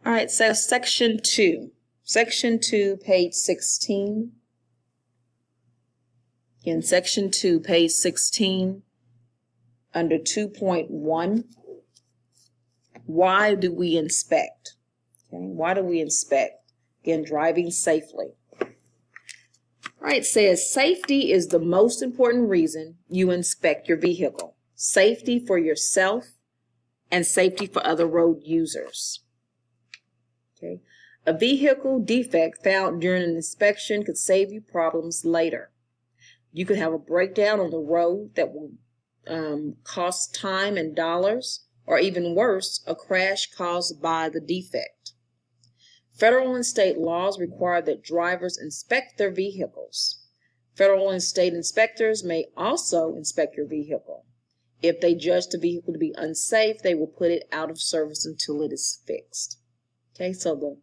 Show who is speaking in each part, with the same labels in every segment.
Speaker 1: All right, so section 2. Section 2, page 16. In section 2, page 16, under 2.1, why do we inspect? Okay, why do we inspect? Again, driving safely. All right, it says safety is the most important reason you inspect your vehicle. Safety for yourself and safety for other road users. Okay. A vehicle defect found during an inspection could save you problems later. You could have a breakdown on the road that will cost time and dollars, or even worse, a crash caused by the defect. Federal and state laws require that drivers inspect their vehicles. Federal and state inspectors may also inspect your vehicle. If they judge the vehicle to be unsafe, they will put it out of service until it is fixed. Okay, so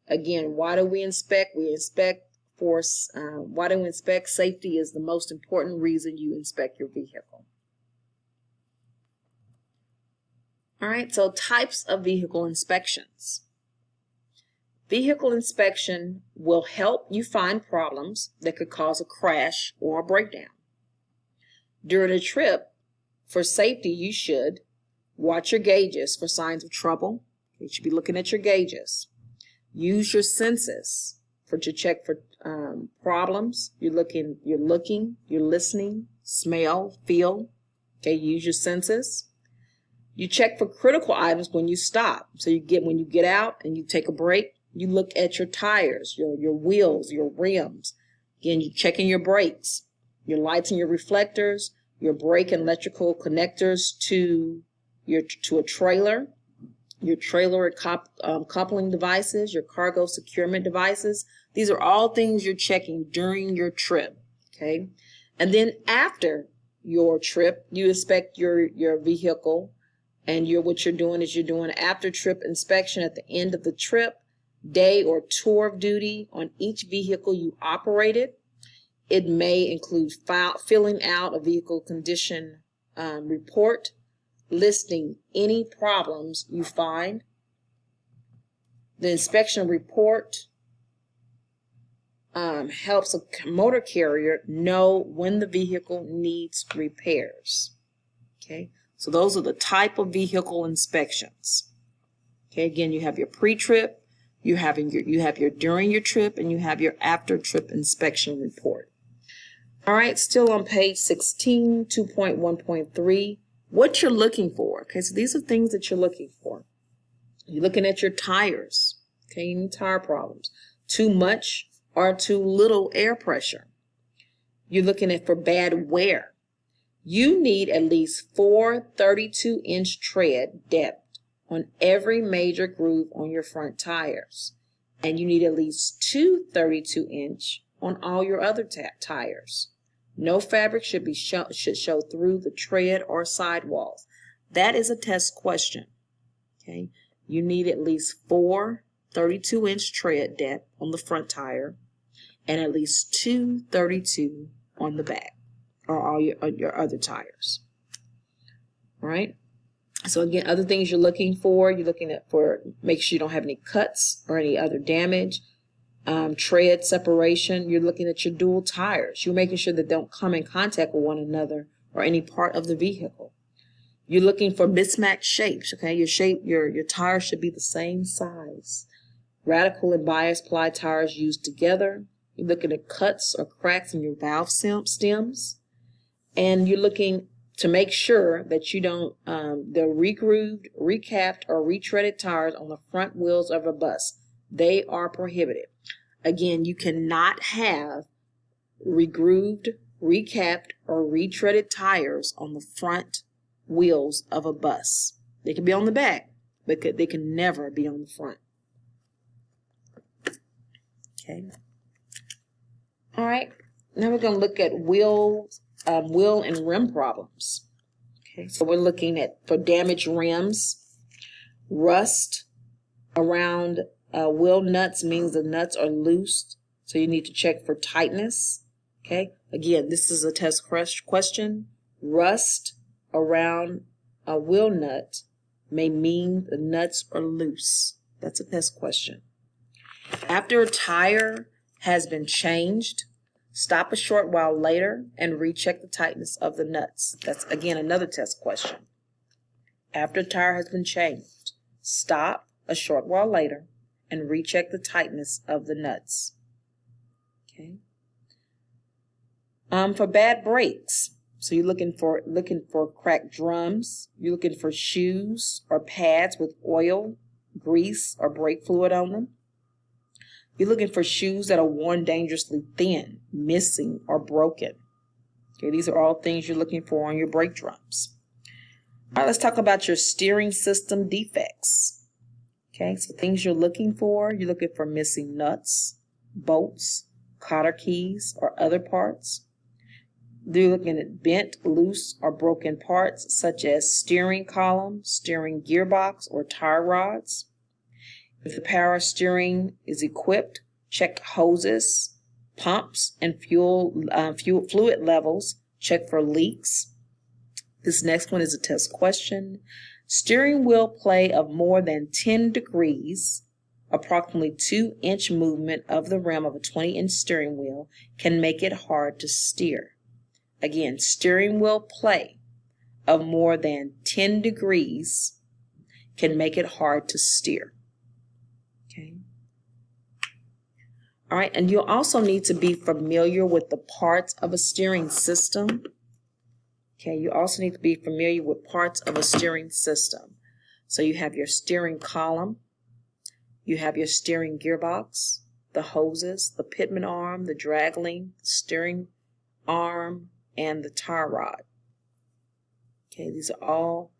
Speaker 1: again, why do we inspect? We inspect for, why do we inspect? Safety is the most important reason you inspect your vehicle. All right, so types of vehicle inspections. Vehicle inspection will help you find problems that could cause a crash or a breakdown. During a trip, for safety, you should watch your gauges for signs of trouble. You should be looking at your gauges. Use your senses to check for problems. You're looking, you're listening, smell, feel. Okay, use your senses. You check for critical items when you stop. So when you get out and you take a break, you look at your tires, your wheels, your rims. Again, you're checking your brakes, your lights and your reflectors, your brake and electrical connectors to a trailer, your trailer coupling devices, your cargo securement devices. These are all things you're checking during your trip, okay? And then after your trip, you inspect your vehicle, and what you're doing is you're doing after trip inspection at the end of the trip, day or tour of duty on each vehicle you operated. It may include filling out a vehicle condition report, listing any problems you find. The inspection report helps a motor carrier know when the vehicle needs repairs. Okay, so those are the type of vehicle inspections. Okay, again, you have your pre-trip, you have your during your trip, and you have your after trip inspection report. All right, still on page 16, 2.1.3, what you're looking for. Okay, so these are things that you're looking for. You're looking at your tires. Okay, any tire problems. Too much or too little air pressure. You're looking for bad wear. You need at least 4 32-inch tread depth on every major groove on your front tires. And you need at least 2 32-inch on all your other tires. No fabric should show through the tread or sidewalls. That is a test question. Okay, you need at least 4 32-inch tread depth on the front tire and at least 2 32 on the back or all your other tires. All right. So again, other things you're looking for, make sure you don't have any cuts or any other damage. Tread separation, you're looking at your dual tires. You're making sure that they don't come in contact with one another or any part of the vehicle. You're looking for mismatched shapes, okay? Your tires should be the same size. Radical and bias ply tires used together. You're looking at cuts or cracks in your valve stems. And you're looking to make sure that you don't, the regrooved, recapped, or retreaded tires on the front wheels of a bus. They are prohibited. Again, you cannot have regrooved, recapped, or retreaded tires on the front wheels of a bus. They can be on the back, but they can never be on the front. Okay. All right. Now we're going to look at wheel and rim problems. Okay. So we're looking for damaged rims, rust around wheel nuts means the nuts are loose, so you need to check for tightness. Okay, again, this is a test question. Rust around a wheel nut may mean the nuts are loose. That's a test question. After a tire has been changed, stop a short while later and recheck the tightness of the nuts. That's, again, another test question. After a tire has been changed, stop a short while later and recheck the tightness of the nuts. Okay. For bad brakes, so you're looking for cracked drums. You're looking for shoes or pads with oil, grease, or brake fluid on them. You're looking for shoes that are worn dangerously thin, missing, or broken. Okay, these are all things you're looking for on your brake drums. All right, let's talk about your steering system defects. Okay, so things you're looking for missing nuts, bolts, cotter keys, or other parts. You're looking at bent, loose, or broken parts such as steering column, steering gearbox, or tire rods. If the power steering is equipped, check hoses, pumps, and fluid levels. Check for leaks. This next one is a test question. Steering wheel play of more than 10 degrees, approximately 2-inch movement of the rim of a 20-inch steering wheel can make it hard to steer. Again, steering wheel play of more than 10 degrees can make it hard to steer. Okay. All right, and you'll also need to be familiar with the parts of a steering system. Okay, you also need to be familiar with parts of a steering system. So you have your steering column, you have your steering gearbox, the hoses, the pitman arm, the drag link, the steering arm, and the tire rod. Okay, these are all,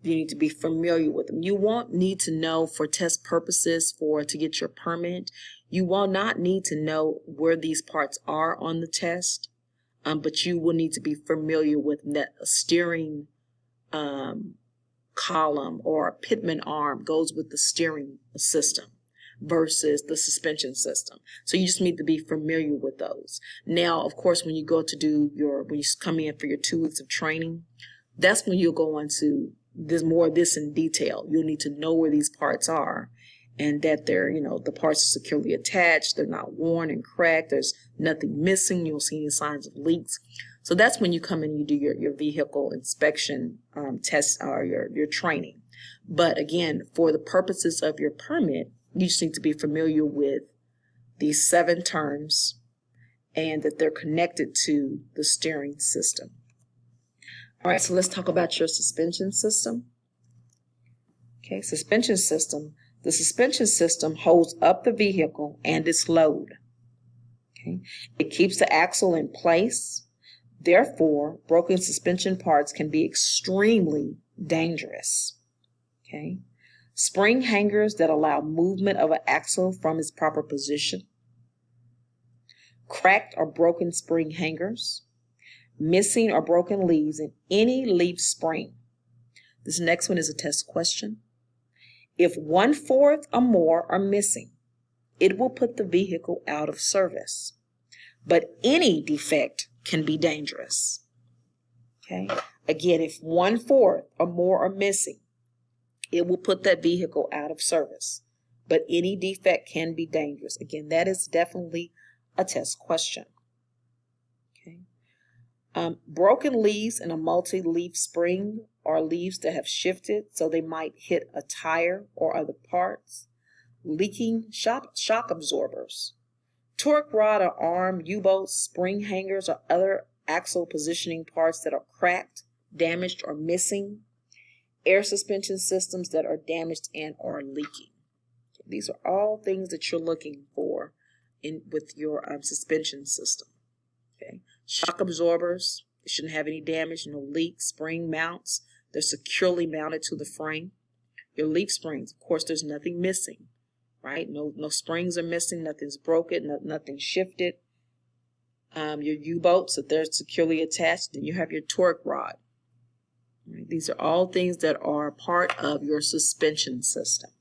Speaker 1: you need to be familiar with them. You won't need to know for test purposes to get your permit. You will not need to know where these parts are on the test, but you will need to be familiar with that steering column or a pitman arm goes with the steering system versus the suspension system. So you just need to be familiar with those. Now, of course, when you go to when you come in for your 2 weeks of training, that's when you'll go into more of this in detail. You'll need to know where these parts are and that they're, the parts are securely attached, they're not worn and cracked, there's nothing missing, you don't see any signs of leaks. So that's when you come in and you do your vehicle inspection test or your training. But again, for the purposes of your permit, you just need to be familiar with these 7 terms and that they're connected to the steering system. All right, so let's talk about your suspension system. Okay, suspension system. The suspension system holds up the vehicle and its load. Okay, it keeps the axle in place. Therefore, broken suspension parts can be extremely dangerous. Okay, spring hangers that allow movement of an axle from its proper position. Cracked or broken spring hangers. Missing or broken leaves in any leaf spring. This next one is a test question. If 1/4 or more are missing, it will put the vehicle out of service. But any defect can be dangerous. Okay. Again, if 1/4 or more are missing, it will put that vehicle out of service. But any defect can be dangerous. Again, that is definitely a test question. Broken leaves in a multi-leaf spring are leaves that have shifted, so they might hit a tire or other parts. Leaking shock absorbers. Torque rod or arm, U-bolts, spring hangers, or other axle positioning parts that are cracked, damaged, or missing. Air suspension systems that are damaged and are leaking. These are all things that you're looking for with your suspension system. Okay. Shock absorbers, they shouldn't have any damage, no leaks. Spring mounts, they're securely mounted to the frame. Your leaf springs, of course, there's nothing missing, right? No springs are missing, nothing's broken, nothing shifted. Your U-bolts, if they're securely attached, then you have your torque rod. Right? These are all things that are part of your suspension system.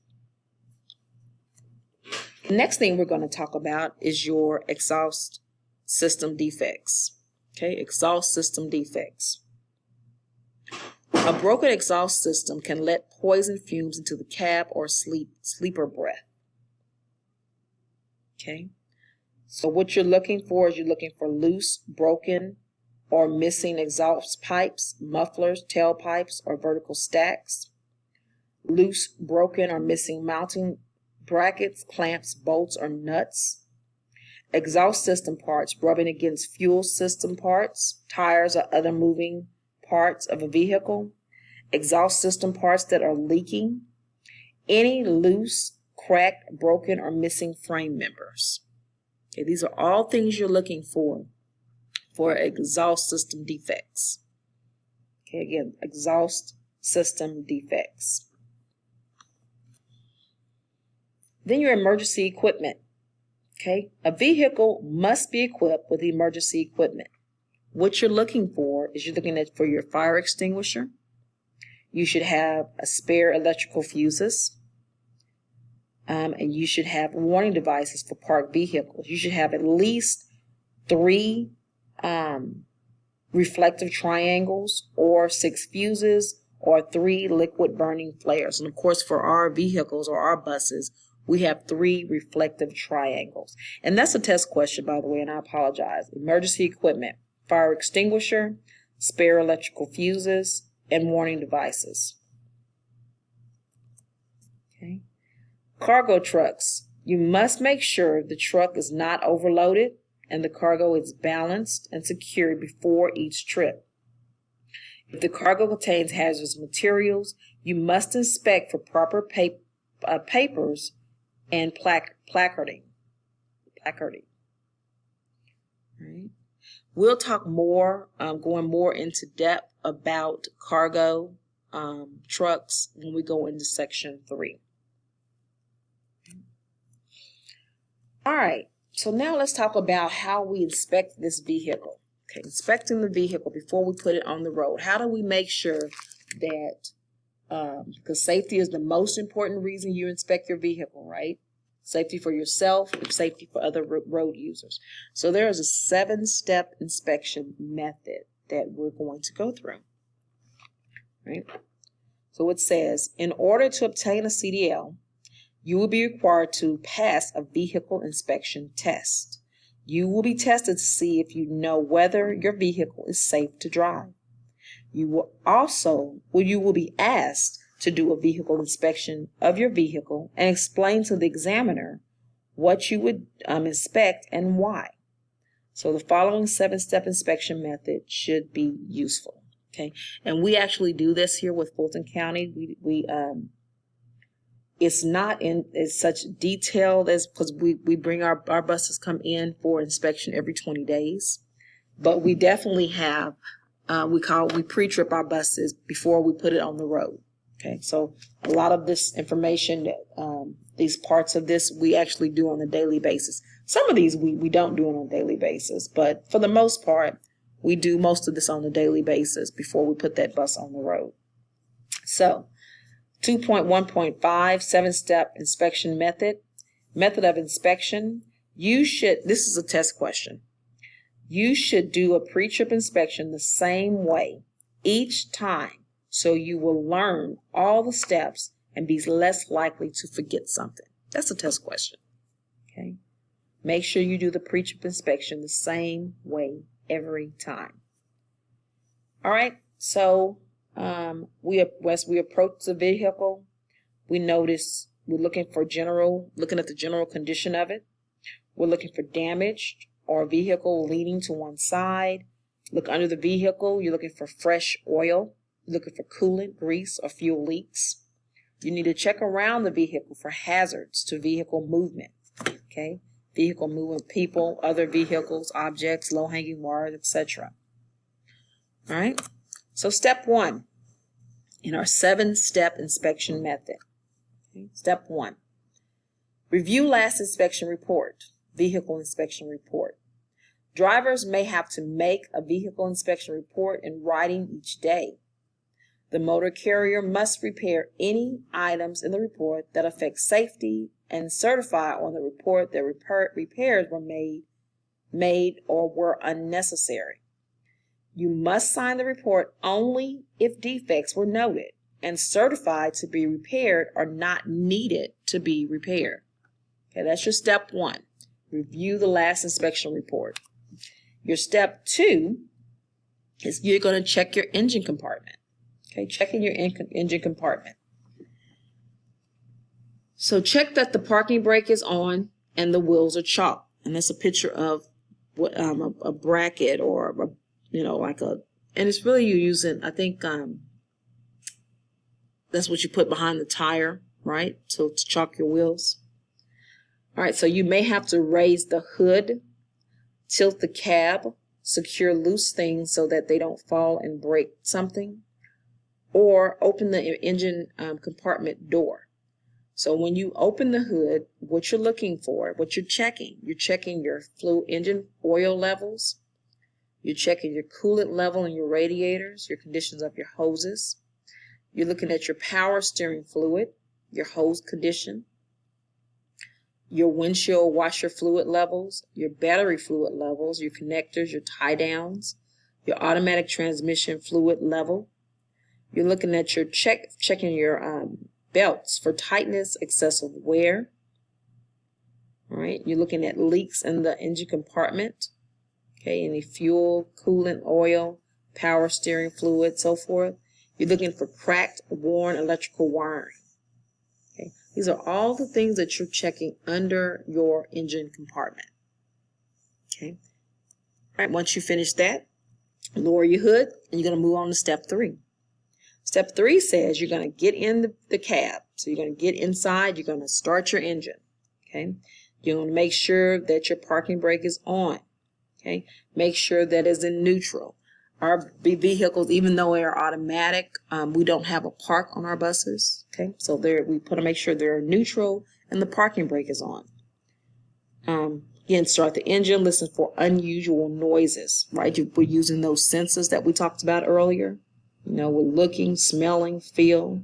Speaker 1: The next thing we're going to talk about is your exhaust system defects. Okay, exhaust system defects. A broken exhaust system can let poison fumes into the cab or sleeper breath. Okay, so what you're looking for is you're looking for loose, broken, or missing exhaust pipes, mufflers, tailpipes, or vertical stacks. Loose, broken, or missing mounting brackets, clamps, bolts, or nuts. Exhaust system parts rubbing against fuel system parts, tires, or other moving parts of a vehicle. Exhaust system parts that are leaking. Any loose, cracked, broken, or missing frame members. Okay, these are all things you're looking for exhaust system defects. Okay, again, exhaust system defects. Then your emergency equipment. Okay, a vehicle must be equipped with emergency equipment. What you're looking for is you're looking for your fire extinguisher. You should have a spare electrical fuses. And you should have warning devices for parked vehicles. You should have at least 3 reflective triangles or 6 fuses or 3 liquid burning flares. And of course, for our vehicles or our buses, we have 3 reflective triangles. And that's a test question, by the way, and I apologize. Emergency equipment, fire extinguisher, spare electrical fuses, and warning devices. Okay. Cargo trucks. You must make sure the truck is not overloaded and the cargo is balanced and secured before each trip. If the cargo contains hazardous materials, you must inspect for proper papers and placarding. Right. We'll talk more, going more into depth about cargo trucks when we go into section 3. All right, so now let's talk about how we inspect this vehicle. Okay, inspecting the vehicle before we put it on the road. How do we make sure that, because safety is the most important reason you inspect your vehicle, right? Safety for yourself and safety for other road users. So there is a 7-step inspection method that we're going to go through, right? So it says, in order to obtain a CDL, you will be required to pass a vehicle inspection test. You will be tested to see if you know whether your vehicle is safe to drive. You will be asked to do a vehicle inspection of your vehicle and explain to the examiner what you would inspect and why. So the following 7-step inspection method should be useful. Okay, and we actually do this here with Fulton County. It's not in as such detailed as, because we bring our buses come in for inspection every 20 days, but we definitely have, we pre-trip our buses before we put it on the road. Okay, so a lot of this information, these parts of this, we actually do on a daily basis. Some of these we don't do on a daily basis, but for the most part, we do most of this on a daily basis before we put that bus on the road. So 2.1.5, 7-step inspection method. Method of inspection. This is a test question. You should do a pre-trip inspection the same way each time, so you will learn all the steps and be less likely to forget something. That's a test question. Okay. Make sure you do the pre-trip inspection the same way every time. All right. So as we approach the vehicle, we're looking at the general condition of it. We're looking for damage or vehicle leaning to one side. Look under the vehicle. You're looking for fresh oil. You're looking for coolant, grease, or fuel leaks. You need to check around the vehicle for hazards to vehicle movement. Okay, vehicle movement, people, other vehicles, objects, low-hanging wires, etc. All right. So step 1 in our 7-step inspection method. Okay. Step 1, review last inspection report, vehicle inspection report. Drivers may have to make a vehicle inspection report in writing each day. The motor carrier must repair any items in the report that affect safety and certify on the report that repairs were made or were unnecessary. You must sign the report only if defects were noted and certified to be repaired or not needed to be repaired. Okay, that's your step 1. Review the last inspection report. Your step 2 is you're going to check your engine compartment. Okay, checking your engine compartment. So check that the parking brake is on and the wheels are chalked. And that's a picture of what a bracket or and it's really you using, I think that's what you put behind the tire, right? So to chalk your wheels. All right, so you may have to raise the hood, tilt the cab, secure loose things so that they don't fall and break something, or open the engine compartment door. So when you open the hood, what you're looking for, what you're checking your engine oil levels, you're checking your coolant level in your radiators, your conditions of your hoses. You're looking at your power steering fluid, your hose condition, your windshield washer fluid levels, your battery fluid levels, your connectors, your tie downs, your automatic transmission fluid level. You're looking at your checking your belts for tightness, excessive wear. All right, you're looking at leaks in the engine compartment. Okay, any fuel, coolant, oil, power steering fluid, so forth. You're looking for cracked, worn electrical wiring. Okay, these are all the things that you're checking under your engine compartment. Okay, all right, once you finish that, lower your hood and you're going to move on to step 3. Step 3 says you're going to get in the cab. So you're going to get inside, you're going to start your engine. Okay, you're going to make sure that your parking brake is on. Okay, make sure that it's in neutral. Our vehicles, even though they are automatic, we don't have a park on our buses. Okay, so we put to make sure they're neutral and the parking brake is on. Again, start the engine, listen for unusual noises, right? We're using those senses that we talked about earlier. We're looking, smelling, feel.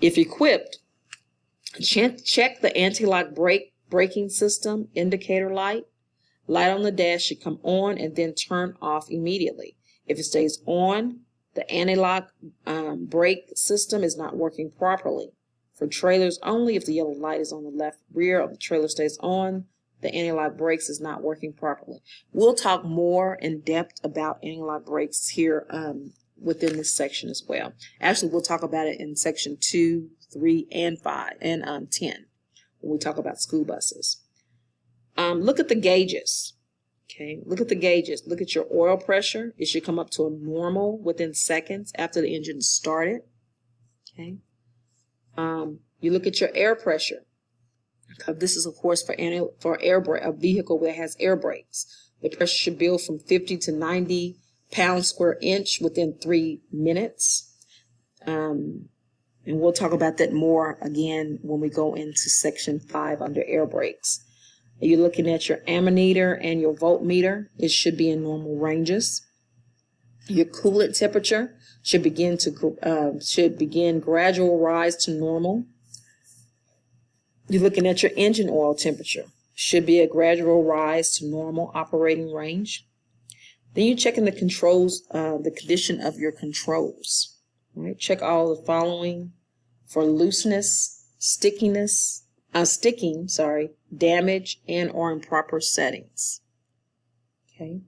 Speaker 1: If equipped, check the anti-lock braking system indicator light. Light on the dash should come on and then turn off immediately. If it stays on, the anti-lock brake system is not working properly. For trailers only, if the yellow light is on the left rear of the trailer stays on, the anti-lock brakes is not working properly. We'll talk more in depth about anti-lock brakes here within this section as well. Actually, we'll talk about it in section 2, 3, and 5, and 10 when we talk about school buses. Look at the gauges. Okay, look at the gauges. Look at your oil pressure. It should come up to a normal within seconds after the engine is started. Okay. You look at your air pressure. This is, of course, for a vehicle that has air brakes. The pressure should build from 50 to 90 pounds square inch within 3 minutes. And we'll talk about that more again when we go into section 5 under air brakes. You're looking at your ammeter and your voltmeter. It should be in normal ranges. Your coolant temperature should begin gradual rise to normal. You're looking at your engine oil temperature. Should be a gradual rise to normal operating range. Then you're checking the controls, the condition of your controls. Right? Check all the following for looseness, sticking, damage, and or improper settings. Okay.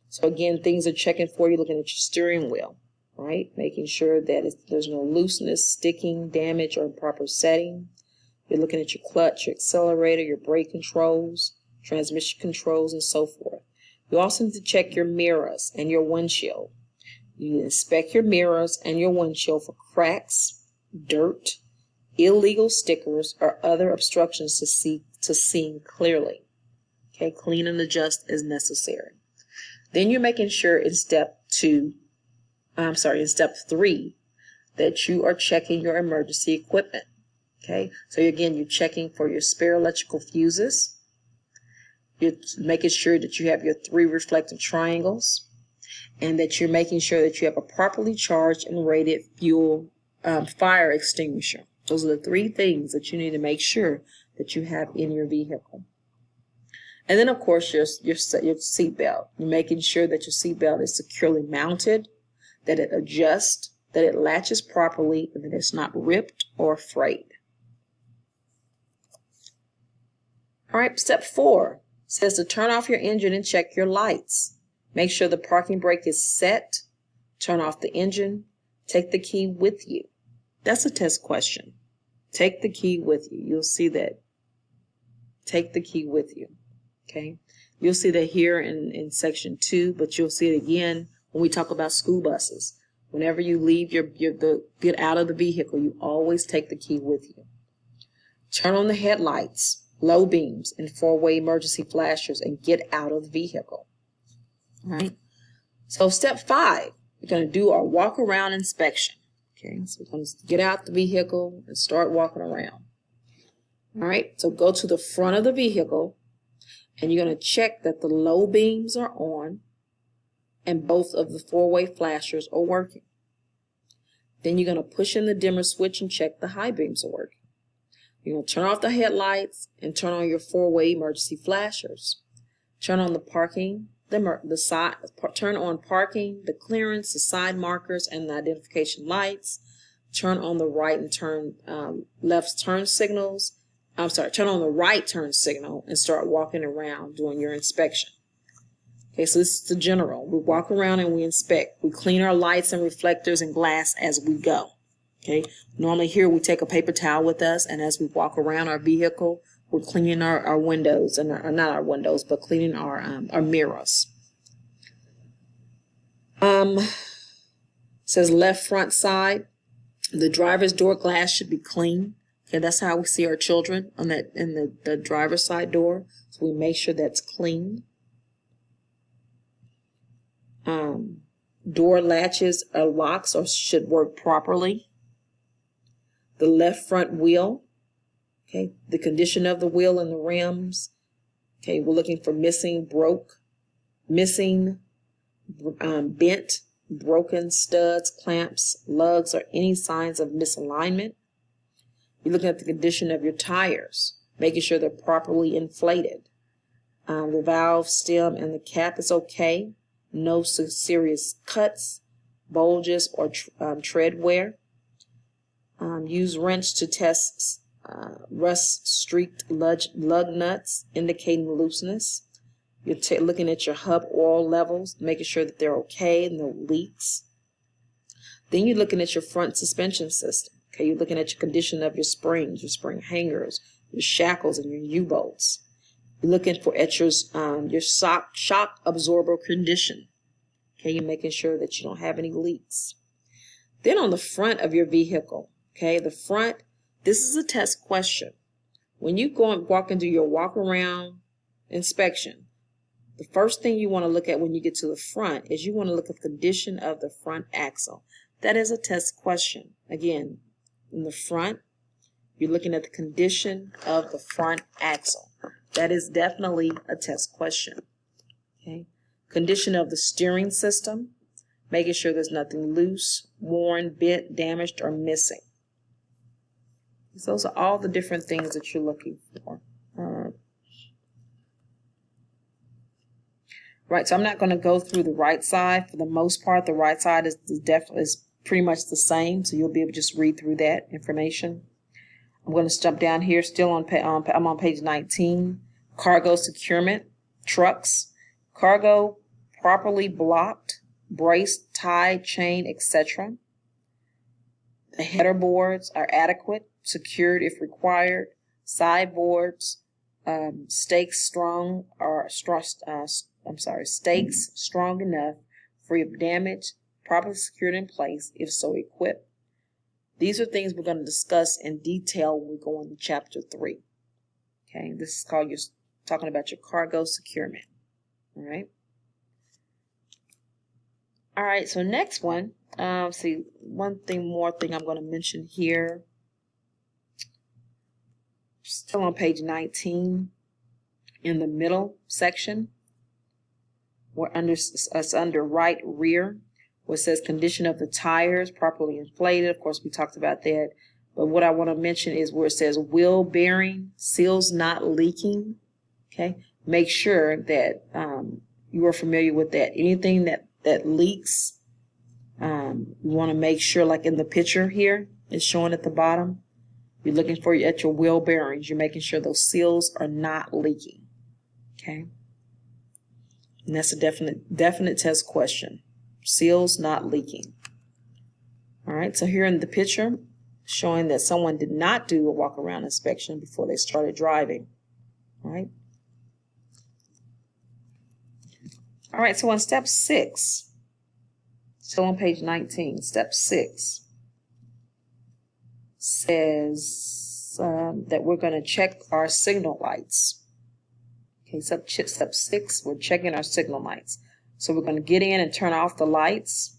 Speaker 1: So again, things are checking for you, looking at your steering wheel, right? Making sure that there's no looseness, sticking, damage, or improper setting. You're looking at your clutch, your accelerator, your brake controls, transmission controls, and so forth. You also need to check your mirrors and your windshield. You inspect your mirrors and your windshield for cracks, dirt, illegal stickers, or other obstructions to see clearly. Okay, clean and adjust as necessary. Then you're making sure in step 3 that you are checking your emergency equipment. Okay, so again, you're checking for your spare electrical fuses. You're making sure that you have your 3 reflective triangles, and that you're making sure that you have a properly charged and rated fuel fire extinguisher. Those are the 3 things that you need to make sure that you have in your vehicle. And then, of course, your seat belt. You're making sure that your seat belt is securely mounted, that it adjusts, that it latches properly, and that it's not ripped or frayed. All right, step 4 says to turn off your engine and check your lights. Make sure the parking brake is set. Turn off the engine. Take the key with you. That's a test question. Take the key with you. You'll see that. Take the key with you. Okay. You'll see that here in section 2, but you'll see it again when we talk about school buses. Whenever you leave get out of the vehicle, you always take the key with you. Turn on the headlights, low beams, and 4-way emergency flashers and get out of the vehicle. All right. So step 5, we're going to do our walk around inspection. Okay. So we're going to get out the vehicle and start walking around. All right. So go to the front of the vehicle and you're going to check that the low beams are on and both of the 4-way flashers are working. Then you're going to push in the dimmer switch and check the high beams are working. You're going to turn off the headlights and turn on your 4-way emergency flashers. Turn on the parking, turn on parking, the clearance, the side markers, and the identification lights. Turn on the right and turn left turn signals. Turn on the right turn signal and start walking around doing your inspection. Okay, so this is the general. We walk around and we inspect. We clean our lights and reflectors and glass as we go. Okay, normally here we take a paper towel with us, and as we walk around our vehicle, we're cleaning our windows, and not our windows, but cleaning our mirrors. Says left front side. The driver's door glass should be clean. Okay, that's how we see our children on that in the driver's side door. So we make sure that's clean. Door latches or locks should work properly. The left front wheel, okay, the condition of the wheel and the rims. Okay, we're looking for missing, bent, broken studs, clamps, lugs, or any signs of misalignment. You're looking at the condition of your tires, making sure they're properly inflated. The valve, stem, and the cap is okay. No serious cuts, bulges, or tread wear. Use wrench to test rust-streaked lug nuts, indicating looseness. You're looking at your hub oil levels, making sure that they're okay, no leaks. Then you're looking at your front suspension system. Okay, you're looking at your condition of your springs, your spring hangers, your shackles, and your U-bolts. You're looking at your shock absorber condition. Okay, you're making sure that you don't have any leaks. Then on the front of your vehicle, okay, the front, this is a test question. When you go and walk into your walk around inspection, the first thing you want to look at when you get to the front is you want to look at the condition of the front axle. That is a test question. Again, in the front, you're looking at the condition of the front axle. That is definitely a test question. Okay. Condition of the steering system, making sure there's nothing loose, worn, bent, damaged, or missing. So those are all the different things that you're looking for. Right, so I'm not going to go through the right side. For the most part, the right side is pretty much the same, so you'll be able to just read through that information. I'm going to jump down here, I'm on page 19. Cargo securement, trucks. Cargo properly blocked, braced, tied, chained, etc. The header boards are adequate, secured if required. Sideboards, stakes strong enough, free of damage, properly secured in place, if so equipped. These are things we're going to discuss in detail when we go on to chapter 3. Okay, this is called, you're talking about your cargo securement. All right. All right, so next one, see, one more thing I'm going to mention here. Still on page 19, in the middle section, it's under right rear, where it says condition of the tires, properly inflated. Of course, we talked about that. But what I want to mention is where it says wheel bearing, seals not leaking. Okay, make sure that you are familiar with that. Anything that leaks, you want to make sure, like in the picture here, it's showing at the bottom. You're looking for at your wheel bearings. You're making sure those seals are not leaking. Okay, and that's a definite test question. Seals not leaking. All right. So here in the picture, showing that someone did not do a walk-around inspection before they started driving. All right. All right. So on step 6, still on page 19, step 6 says that we're going to check our signal lights. Okay, step 6, we're checking our signal lights. So we're going to get in and turn off the lights.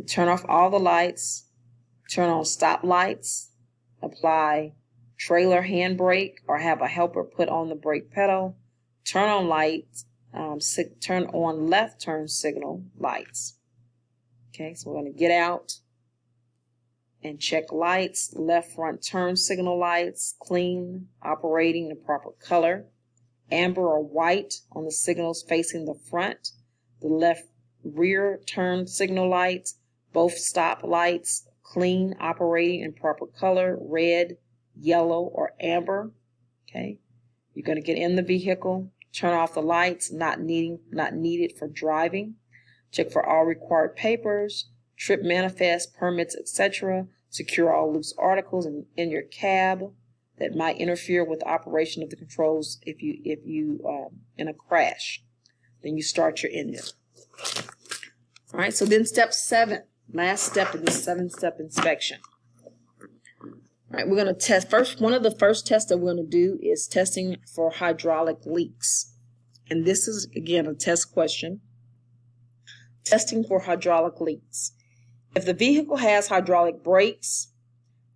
Speaker 1: Turn off all the lights. Turn on stop lights. Apply trailer handbrake or have a helper put on the brake pedal. Turn on lights. Turn on left turn signal lights. Okay, so we're going to get out and check lights. Left front turn signal lights, clean, operating in proper color. Amber or white on the signals facing the front. The left rear turn signal lights, both stop lights, clean, operating in proper color, red, yellow, or amber. Okay, you're going to get in the vehicle, turn off the lights, not needed for driving. Check for all required papers, trip manifest, permits, etc. Secure all loose articles in your cab that might interfere with the operation of the controls if you in a crash. Then you start your engine. All right, so then step 7, last step in the 7-step inspection. All right, we're going to test first. One of the first tests that we're going to do is testing for hydraulic leaks. And this is, again, a test question. Testing for hydraulic leaks. If the vehicle has hydraulic brakes,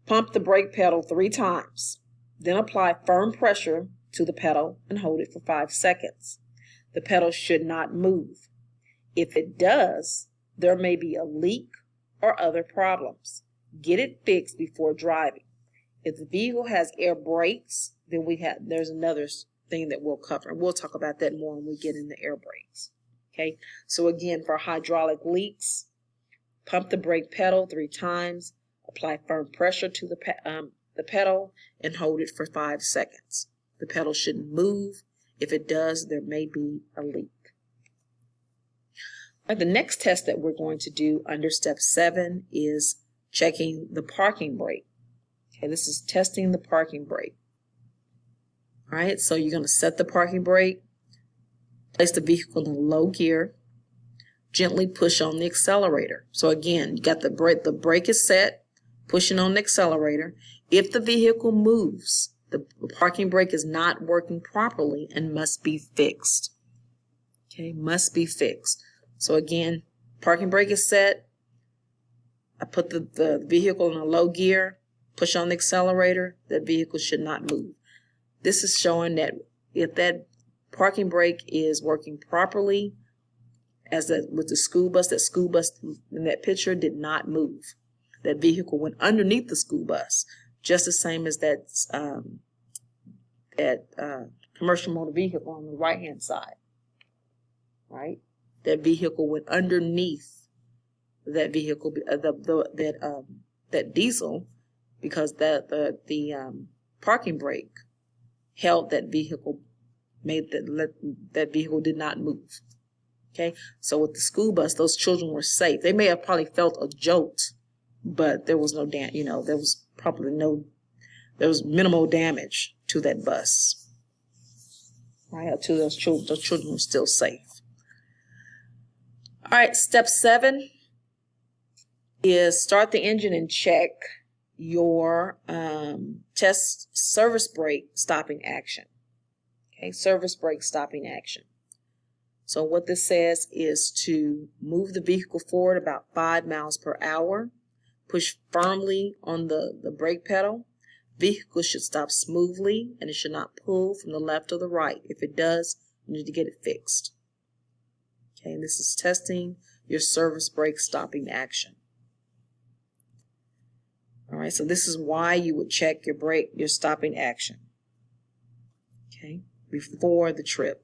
Speaker 1: pump the brake pedal 3 times. Then apply firm pressure to the pedal and hold it for 5 seconds. The pedal should not move. If it does, there may be a leak or other problems. Get it fixed before driving. If the vehicle has air brakes, then there's another thing that we'll cover. And we'll talk about that more when we get into air brakes. Okay, so again, for hydraulic leaks, pump the brake pedal 3 times, apply firm pressure to the pedal, and hold it for 5 seconds. The pedal shouldn't move. If it does, there may be a leak. The next test that we're going to do under step 7 is checking the parking brake. Okay, this is testing the parking brake. All right, so you're going to set the parking brake, place the vehicle in low gear, gently push on the accelerator. So again, you got the brake is set, pushing on the accelerator. If the vehicle moves, the parking brake is not working properly and must be fixed. Okay, must be fixed. So again, parking brake is set. I put the vehicle in a low gear, push on the accelerator, the vehicle should not move. This is showing that if that parking brake is working properly, with the school bus, that school bus in that picture did not move. That vehicle went underneath the school bus, just the same as that commercial motor vehicle on the right-hand side, right? That vehicle went underneath that vehicle, that diesel, because the parking brake held that vehicle, made that vehicle did not move. Okay, so with the school bus, those children were safe. They may have probably felt a jolt, but there was no there was minimal damage to that bus. Right, to those children. Those children were still safe. All right, step 7 is start the engine and check your test service brake stopping action. Okay, service brake stopping action. So what this says is to move the vehicle forward about 5 miles per hour, push firmly on the brake pedal. Vehicle should stop smoothly and it should not pull from the left or the right. If it does, you need to get it fixed. Okay, and this is testing your service brake stopping action. All right, so this is why you would check your stopping action. Okay. before the trip.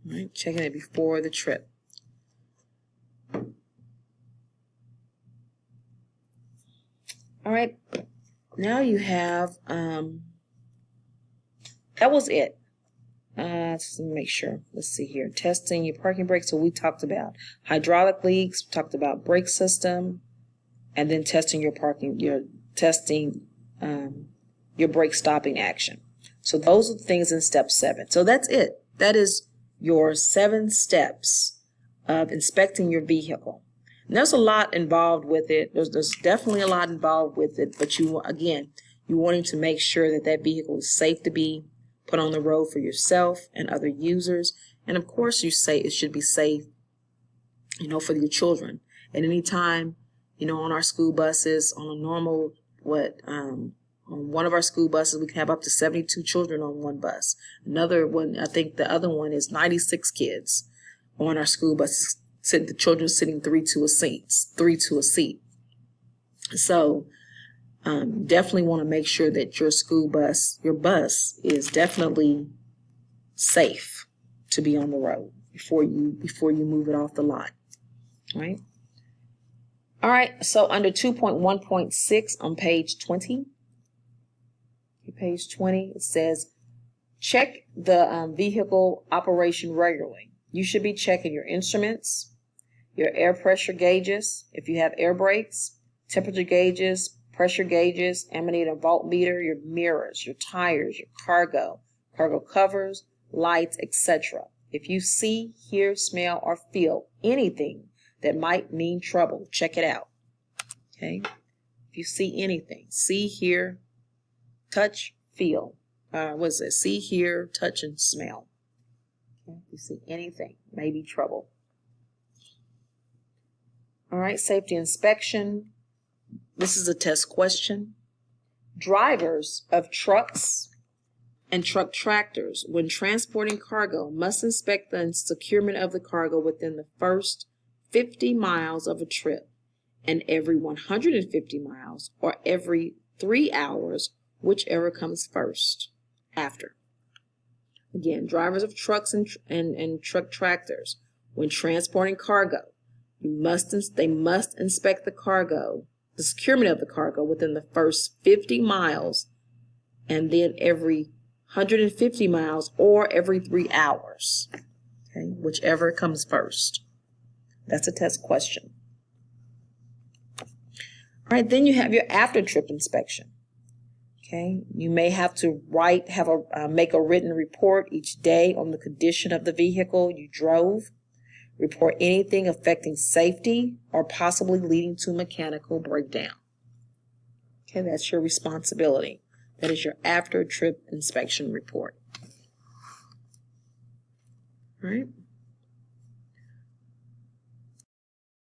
Speaker 1: All right, checking it before the trip. All right, now you have, that was it. Just make sure. Let's see here. Testing your parking brakes. So we talked about hydraulic leaks, we talked about brake system, and then testing your brake stopping action. So those are the things in step 7. So that's it. That is your 7 steps of inspecting your vehicle. And there's a lot involved with it. There's definitely a lot involved with it, but you're wanting to make sure that that vehicle is safe to be put on the road for yourself and other users. And of course, you say it should be safe, for your children. At any time, on our school buses, on a normal, on one of our school buses, we can have up to 72 children on one bus. Another one, I think the other one is 96 kids on our school buses. The children sitting three to a seat. So definitely want to make sure that your bus is definitely safe to be on the road before you move it off the lot. Right? All right, so under 2.1.6 on page 20, it says, check the vehicle operation regularly. You should be checking your instruments, your air pressure gauges, if you have air brakes, temperature gauges, pressure gauges, ammeter and voltmeter, your mirrors, your tires, your cargo covers, lights, etc. If you see, hear, smell, or feel anything that might mean trouble, check it out. Okay? If you see anything, see, hear, touch, feel. See, hear, touch, and smell. Okay? If you see anything, maybe trouble. All right, safety inspection. This is a test question. Drivers of trucks and truck tractors, when transporting cargo, must inspect the securement of the cargo within the first 50 miles of a trip, and every 150 miles, or every 3 hours, whichever comes after. Again, drivers of trucks and truck tractors, when transporting cargo, they must inspect the securement of the cargo within the first 50 miles, and then every 150 miles or every 3 hours. Okay, whichever comes first. That's a test question. All right, then you have your after trip inspection. Okay, you may have to make a written report each day on the condition of the vehicle you drove. Report anything affecting safety or possibly leading to mechanical breakdown. Okay, that's your responsibility. That is your after trip inspection report. All right.